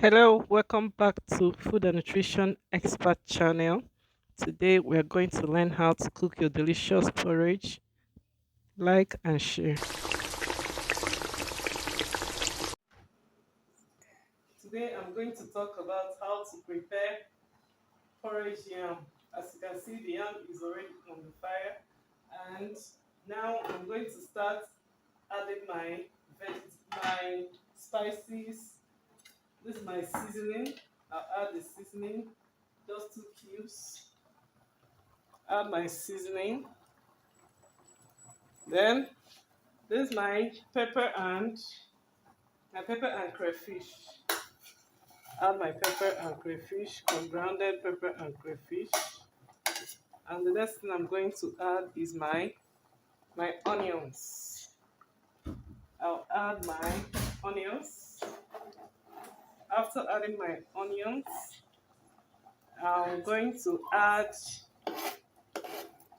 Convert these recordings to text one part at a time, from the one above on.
Hello, welcome back to Food and Nutrition Expert Channel. Today we are going to learn how to cook your delicious porridge. Like and share. Today I'm going to talk about how to prepare porridge yam. As you can see, the yam is already on the fire, and now I'm going to start adding my spices. This is my seasoning. I'll add the seasoning, just two cubes. Add my seasoning. Then this is my pepper and crayfish. Add my pepper and crayfish, grounded pepper and crayfish. And the next thing I'm going to add is my onions. I'll add my onions. After adding my onions, I'm going to add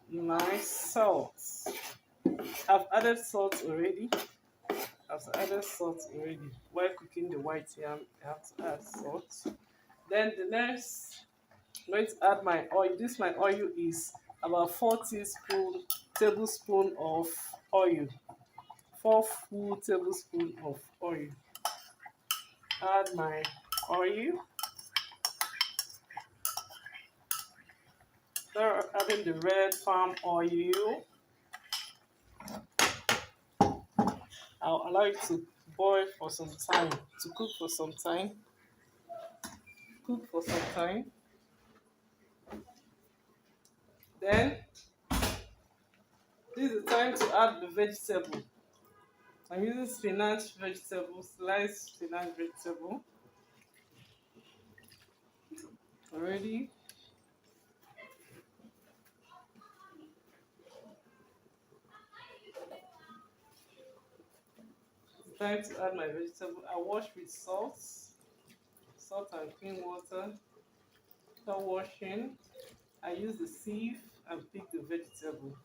my salt. I've added salt already. While cooking the white yam, I have to add salt. Then the next, I'm going to add my oil. This my oil is about 4 tablespoon of oil. 4 full tablespoon of oil. Add my oil. Start adding the red palm oil. I'll allow it to boil for some time, to cook for some time. Cook for some time. Then this is the time to add the vegetable. I'm using spinach vegetable, sliced spinach vegetable. Already. It's time to add my vegetable. I wash with salt and clean water. After washing, I use the sieve and pick the vegetable.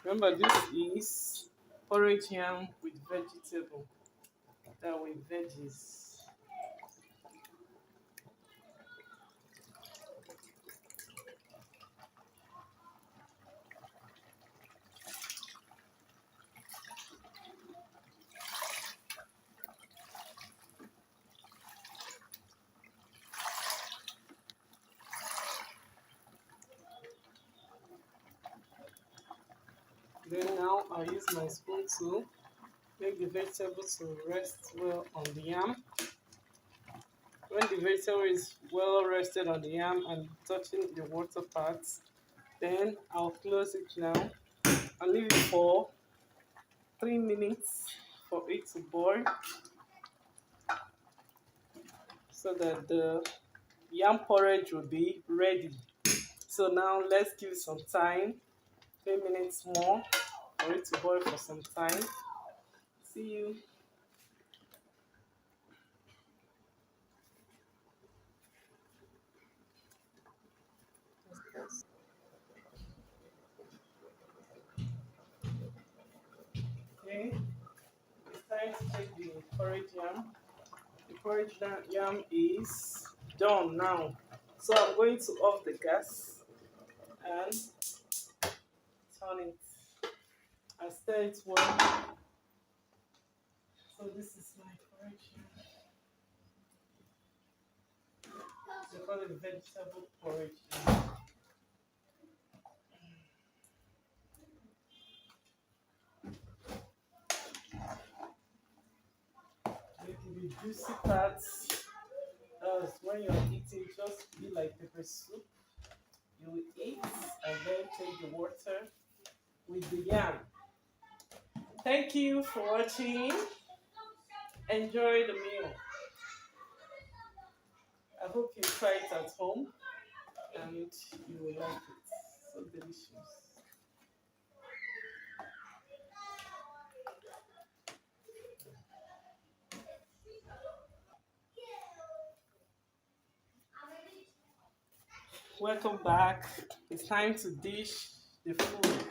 Remember, this is porridge yam with vegetable. That with veggies. Then now I'll use my spoon to make the vegetable to rest well on the yam. When the vegetable is well rested on the yam and touching the water parts, then I'll close it now and leave it for 3 minutes for it to boil so that the yam porridge will be ready. So now let's give it some time, 3 minutes more for it to boil for some time. See you. Okay, it's time to take the porridge yam. The porridge yam is done now. So I'm going to off the gas and turn it and stir it well. So this is my porridge yam. They call it vegetable porridge yam. Make the juicy parts. When you're eating, just be like pepper soup. You will eat and then take the water with the yam. Thank you for watching. Enjoy the meal. I hope you try it at home and you will like it. So delicious. Welcome back. It's time to dish the food,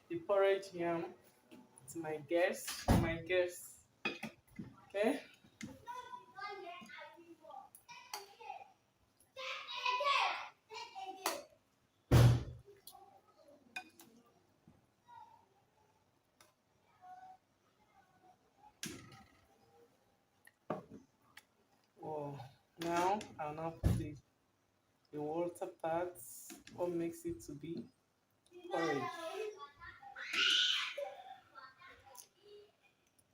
the porridge yam, to my guests. My guests. Okay. Oh, now I'll now put the water parts. What makes it to be porridge?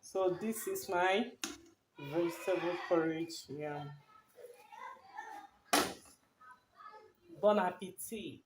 So this is my vegetable porridge yam. Bon appetit.